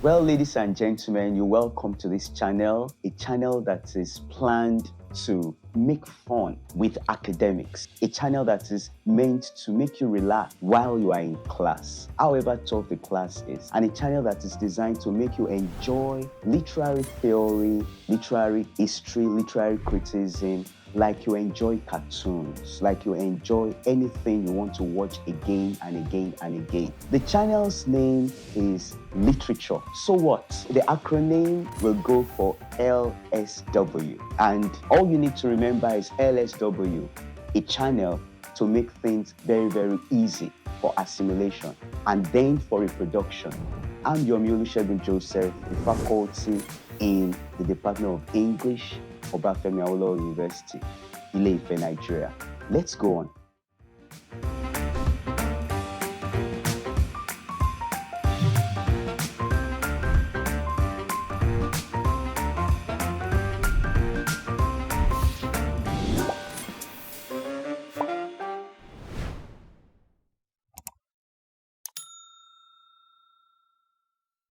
Well, ladies and gentlemen, you're welcome to this channel, a channel that is planned to make fun with academics, a channel that is meant to make you relax while you are in class, however tough the class is, and a channel that is designed to make you enjoy literary theory, literary history, literary criticism, like you enjoy cartoons, like you enjoy anything you want to watch again and again and again. The channel's name is Literature. So what? The acronym will go for LSW. And all you need to remember is LSW, a channel to make things very, very easy for assimilation and then for reproduction. I'm Yomi Olusegun Joseph, a faculty in the Department of English, Obafemi Awolowo University, Ile-Ife, Nigeria. Let's go on.